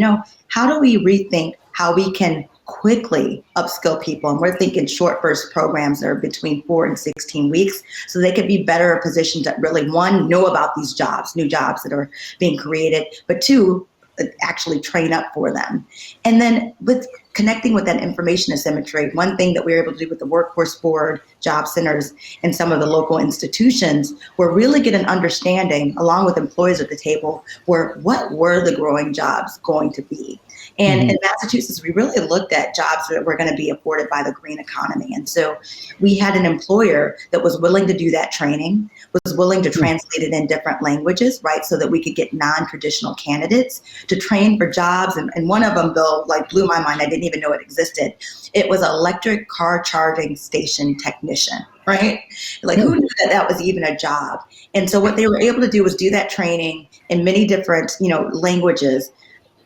how do we rethink how we can quickly upskill people? And we're thinking short burst programs that are between 4 and 16 weeks, so they could be better positioned to really, one, know about these jobs, new jobs that are being created, but two, actually train up for them. And then with connecting with that information asymmetry, one thing that we were able to do with the workforce board, job centers, and some of the local institutions were really get an understanding, along with employees at the table, what were the growing jobs going to be? And in Massachusetts, we really looked at jobs that were going to be afforded by the green economy. And so we had an employer that was willing to do that training, was willing to translate it in different languages, right? So that we could get non-traditional candidates to train for jobs. And one of them, Bill, like blew my mind. I didn't even know it existed. It was electric car charging station technician, right? Like who knew that that was even a job? And so what they were able to do was do that training in many different, languages.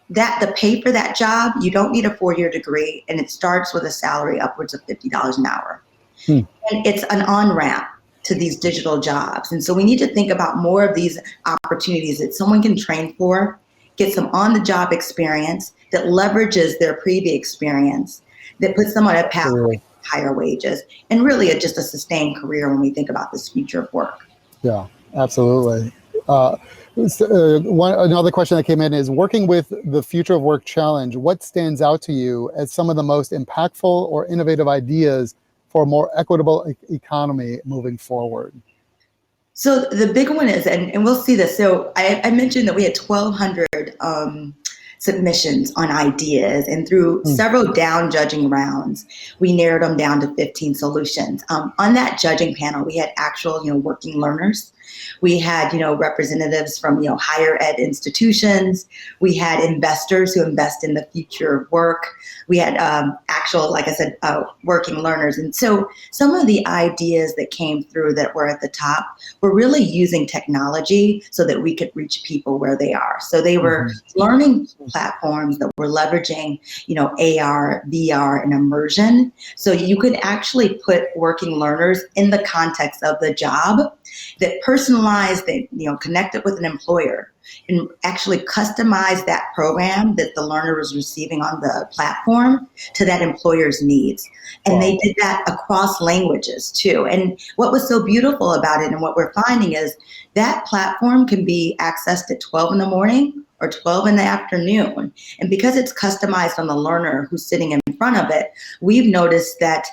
That the pay for that job, you don't need a 4-year degree, and it starts with a salary upwards of $50 an hour. And it's an on-ramp to these digital jobs. And so we need to think about more of these opportunities that someone can train for, get some on-the-job experience that leverages their previous experience, that puts them on a path to higher wages, and really just a sustained career when we think about this future of work. Yeah, absolutely. Another question that came in is, working with the Future of Work Challenge, what stands out to you as some of the most impactful or innovative ideas for a more equitable economy moving forward? So the big one is, and we'll see this. So I mentioned that we had 1,200 submissions on ideas, and through several down judging rounds, we narrowed them down to 15 solutions. On that judging panel, we had actual, working learners. We had, representatives from, higher ed institutions. We had investors who invest in the future of work. We had actual, like I said, working learners. And so some of the ideas that came through that were at the top were really using technology so that we could reach people where they are. So they were learning platforms that were leveraging, AR, VR, and immersion. So you could actually put working learners in the context of the job, that personalize, that connect it with an employer, and actually customize that program that the learner was receiving on the platform to that employer's needs. And they did that across languages too. And what was so beautiful about it, and what we're finding, is that platform can be accessed at 12 in the morning or 12 in the afternoon. And because it's customized on the learner who's sitting in front of it, we've noticed that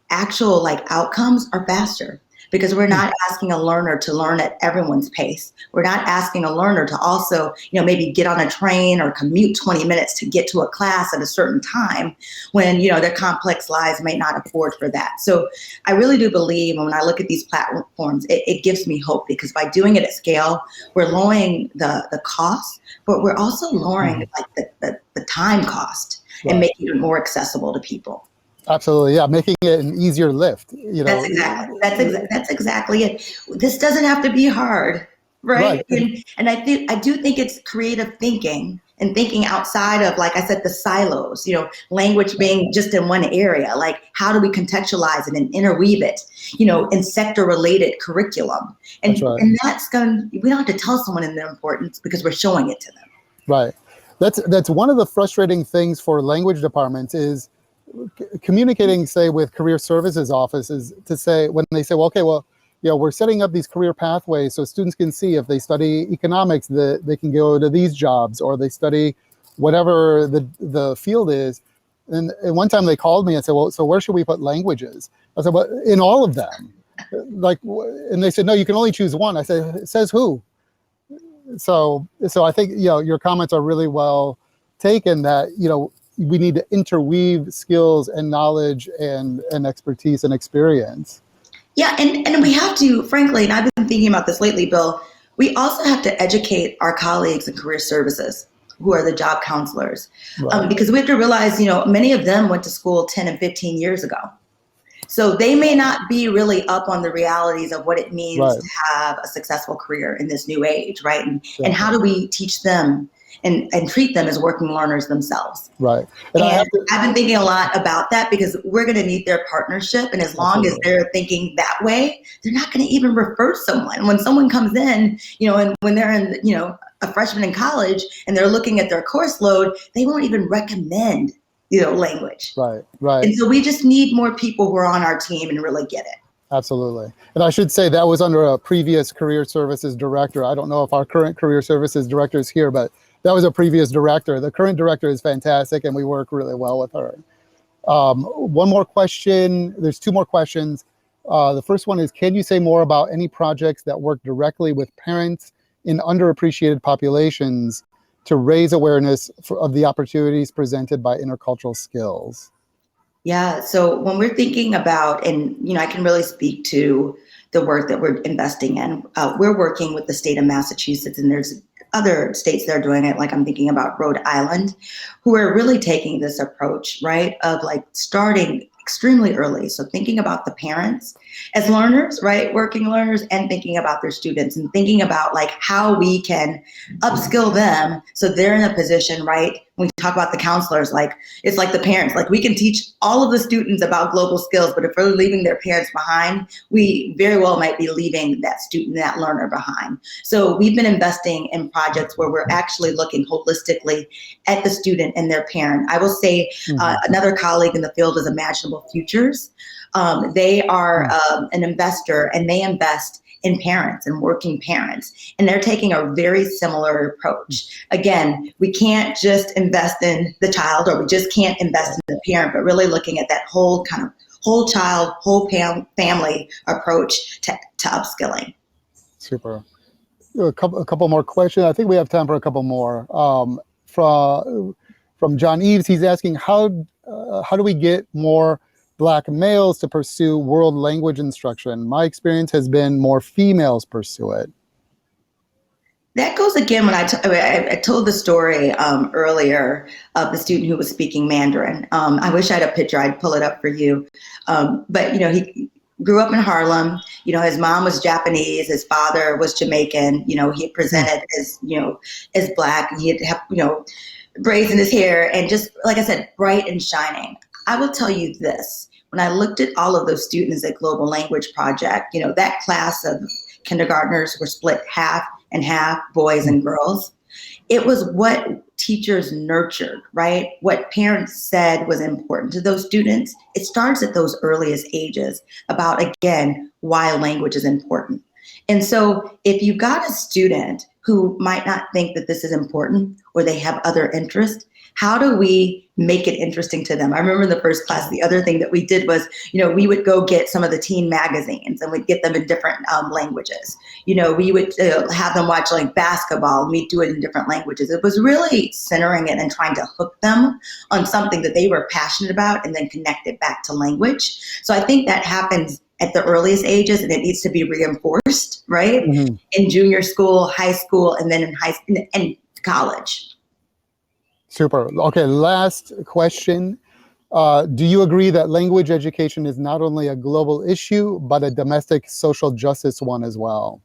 actual outcomes are faster, because we're not asking a learner to learn at everyone's pace. We're not asking a learner to also, maybe get on a train or commute 20 minutes to get to a class at a certain time when, their complex lives may not afford for that. So I really do believe, when I look at these platforms, it gives me hope, because by doing it at scale, we're lowering the cost, but we're also lowering the time cost and making it more accessible to people. Absolutely, yeah, making it an easier lift. That's exactly it. This doesn't have to be hard, right? And I do think it's creative thinking, and thinking outside of, like I said, the silos. Language being just in one area. Like, how do we contextualize it and interweave it? In sector-related curriculum. And and that's we don't have to tell someone in their importance, because we're showing it to them. Right. That's one of the frustrating things for language departments is communicating, say, with career services offices, to say, when they say, we're setting up these career pathways so students can see, if they study economics, that they can go to these jobs, or they study whatever the field is. And one time they called me and said, so where should we put languages? I said, well, in all of them. And they said, no, you can only choose one. I said, it says who? So I think, your comments are really well taken, that, we need to interweave skills and knowledge and expertise and experience. Yeah, and we have to, frankly, and I've been thinking about this lately, Bill, we also have to educate our colleagues in career services, who are the job counselors, because we have to realize, many of them went to school 10 and 15 years ago. So they may not be really up on the realities of what it means to have a successful career in this new age, right? And how do we teach them and treat them as working learners themselves? Right. And I've been thinking a lot about that, because we're going to need their partnership. And as long as they're thinking that way, they're not going to even refer someone. When someone comes in, and when they're in, a freshman in college, and they're looking at their course load, they won't even recommend, language. Right. And so we just need more people who are on our team and really get it. Absolutely. And I should say that was under a previous career services director. I don't know if our current career services director is here, but that was a previous director. The current director is fantastic, and we work really well with her. One more question. There's two more questions. The first one is, can you say more about any projects that work directly with parents in underappreciated populations to raise awareness of the opportunities presented by intercultural skills? Yeah, so when we're thinking about, and I can really speak to the work that we're investing in. We're working with the state of Massachusetts, and there's other states that are doing it, like I'm thinking about Rhode Island, who are really taking this approach, right, of like starting extremely early. So thinking about the parents as learners, right, working learners, and thinking about their students and thinking about like how we can upskill them so they're in a position, right, when we talk about the counselors, like it's like the parents, like we can teach all of the students about global skills, but if we're leaving their parents behind, we very well might be leaving that student, that learner behind. So we've been investing in projects where we're actually looking holistically at the student and their parent. I will say another colleague in the field is Imaginable Futures. They are an investor, and they invest in parents and working parents. And they're taking a very similar approach. Again, we can't just invest in the child, or we just can't invest in the parent, but really looking at that whole kind of whole child, whole family approach to upskilling. Super. A couple more questions. I think we have time for a couple more. From John Eves, he's asking, how do we get more Black males to pursue world language instruction? My experience has been more females pursue it. That goes again when I told the story earlier of the student who was speaking Mandarin. I wish I had a picture. I'd pull it up for you. But he grew up in Harlem. His mom was Japanese. His father was Jamaican. He presented as Black. And he had braids in his hair, and just like I said, bright and shining. I will tell you this. When I looked at all of those students at Global Language Project, that class of kindergartners were split half and half, boys and girls. It was what teachers nurtured, right? What parents said was important to those students. It starts at those earliest ages about, again, why language is important. And so if you got a student who might not think that this is important, or they have other interests, how do we make it interesting to them? I remember in the first class, the other thing that we did was, we would go get some of the teen magazines, and we'd get them in different languages. We would have them watch like basketball, and we'd do it in different languages. It was really centering it and trying to hook them on something that they were passionate about, and then connect it back to language. So I think that happens at the earliest ages, and it needs to be reinforced, right? Mm-hmm. In junior school, high school, and then in college. Super. Okay, last question. Do you agree that language education is not only a global issue, but a domestic social justice one as well?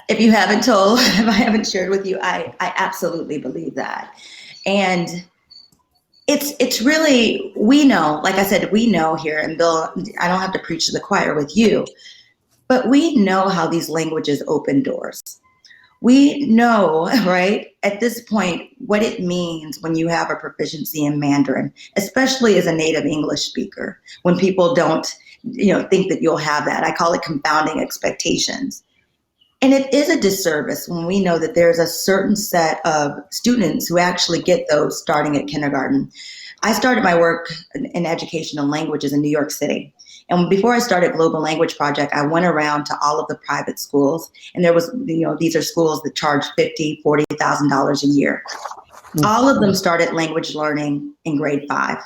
If I haven't shared with you, I absolutely believe that. And it's really, we know, like I said, we know here, and Bill, I don't have to preach to the choir with you, but we know how these languages open doors. We know, right, at this point, what it means when you have a proficiency in Mandarin, especially as a native English speaker, when people don't, think that you'll have that. I call it confounding expectations. And it is a disservice when we know that there's a certain set of students who actually get those starting at kindergarten. I started my work in education and languages in New York City. And before I started Global Language Project, I went around to all of the private schools. And there was, these are schools that charge $50,000, $40,000 a year. All of them started language learning in grade 5.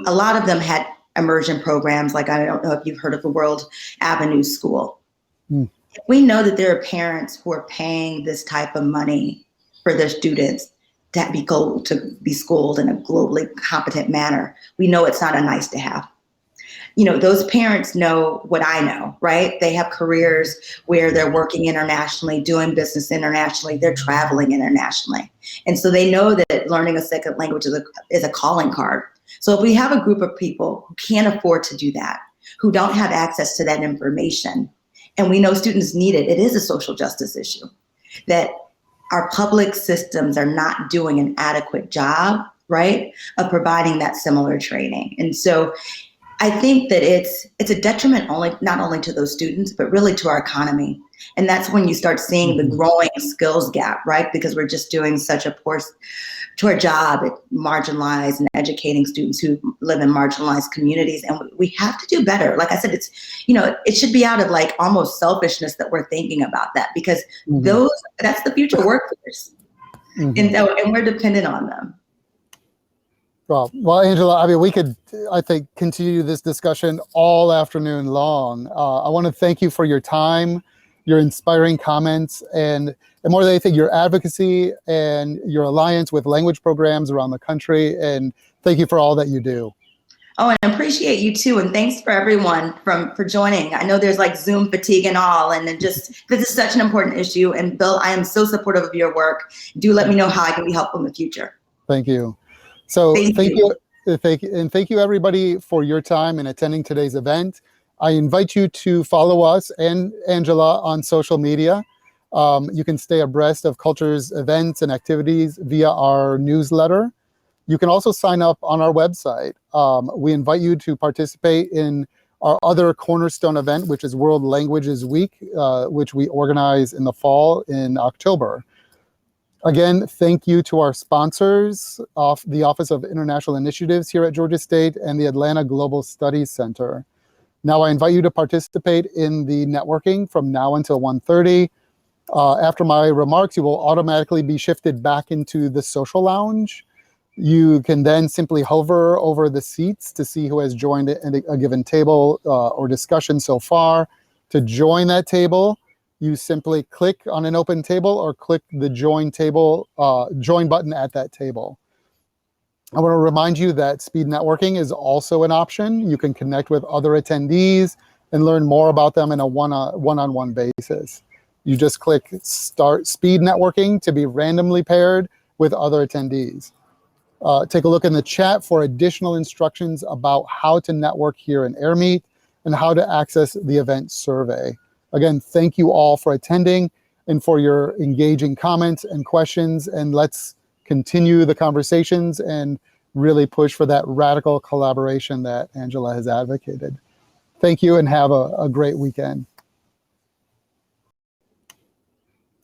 A lot of them had immersion programs, like I don't know if you've heard of the World Avenue School. We know that there are parents who are paying this type of money for their students to be schooled in a globally competent manner. We know it's not a nice to have. Those parents know what I know, right? They have careers where they're working internationally, doing business internationally, they're traveling internationally. And so they know that learning a second language is a calling card. So if we have a group of people who can't afford to do that, who don't have access to that information, and we know students need it, it is a social justice issue, that our public systems are not doing an adequate job, right, of providing that similar training. And so I think that it's a detriment not only to those students, but really to our economy. And that's when you start seeing the growing skills gap, right? Because we're just doing such a poor job at marginalized and educating students who live in marginalized communities. And we have to do better. Like I said, it's, it should be out of like almost selfishness that we're thinking about that, because that's the future workforce. and we're dependent on them. Well, Angela, I mean, we could, I think, continue this discussion all afternoon long. I want to thank you for your time, your inspiring comments, and more than anything, your advocacy and your alliance with language programs around the country. And thank you for all that you do. Oh, and I appreciate you too. And thanks for everyone for joining. I know there's like Zoom fatigue and all, and it just, this is such an important issue. And Bill, I am so supportive of your work. Do let me know how I can be helpful in the future. Thank you. So thank you everybody for your time and attending today's event. I invite you to follow us and Angela on social media. You can stay abreast of CULTR's events and activities via our newsletter. You can also sign up on our website. We invite you to participate in our other cornerstone event, which is World Languages Week, which we organize in the fall in October. Again, thank you to our sponsors, the Office of International Initiatives here at Georgia State and the Atlanta Global Studies Center. Now I invite you to participate in the networking from now until 1:30. After my remarks, you will automatically be shifted back into the social lounge. You can then simply hover over the seats to see who has joined a given table or discussion so far. To join that table, you simply click on an open table or click the join button at that table. I want to remind you that speed networking is also an option. You can connect with other attendees and learn more about them in a one-on-one basis. You just click Start Speed Networking to be randomly paired with other attendees. Take a look in the chat for additional instructions about how to network here in AirMeet and how to access the event survey. Again, thank you all for attending and for your engaging comments and questions. And let's continue the conversations and really push for that radical collaboration that Angela has advocated. Thank you and have a great weekend.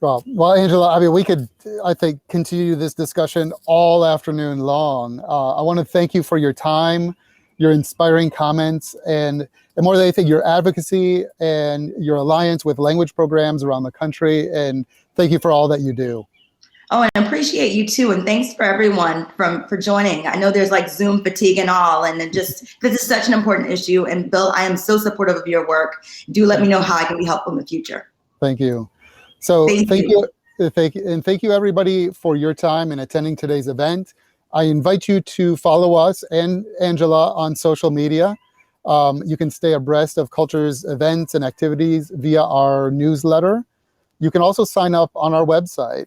Well, Angela, I mean, we could, I think, continue this discussion all afternoon long. I want to thank you for your time, your inspiring comments, and more than anything, your advocacy and your alliance with language programs around the country. And thank you for all that you do. Oh, and I appreciate you too. And thanks for everyone for joining. I know there's like Zoom fatigue and all, and it just, this is such an important issue. And Bill, I am so supportive of your work. Do let me know how I can be helpful in the future. Thank you. So thank you everybody for your time and attending today's event. I invite you to follow us and Angela on social media. You can stay abreast of CULTR's events and activities via our newsletter. You can also sign up on our website.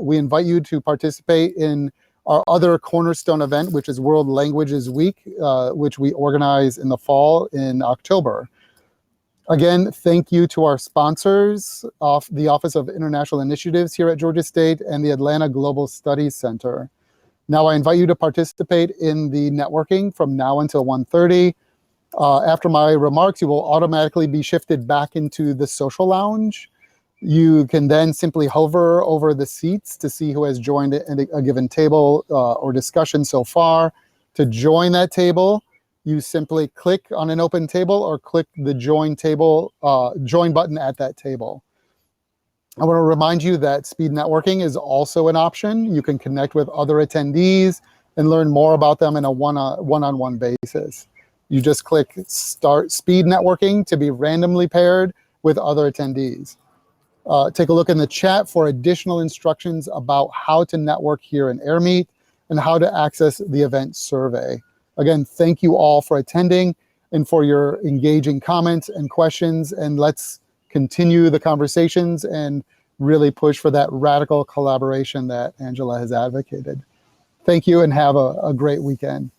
We invite you to participate in our other cornerstone event, which is World Languages Week, which we organize in the fall in October. Again, thank you to our sponsors, the Office of International Initiatives here at Georgia State and the Atlanta Global Studies Center. Now I invite you to participate in the networking from now until 1:30. After my remarks, you will automatically be shifted back into the social lounge. You can then simply hover over the seats to see who has joined a given table or discussion so far. To join that table, you simply click on an open table or click the join button at that table. I want to remind you that speed networking is also an option. You can connect with other attendees and learn more about them in a one-on-one basis. You just click Start Speed Networking to be randomly paired with other attendees. Take a look in the chat for additional instructions about how to network here in AirMeet and how to access the event survey. Again, thank you all for attending and for your engaging comments and questions. And let's continue the conversations and really push for that radical collaboration that Angela has advocated. Thank you and have a great weekend.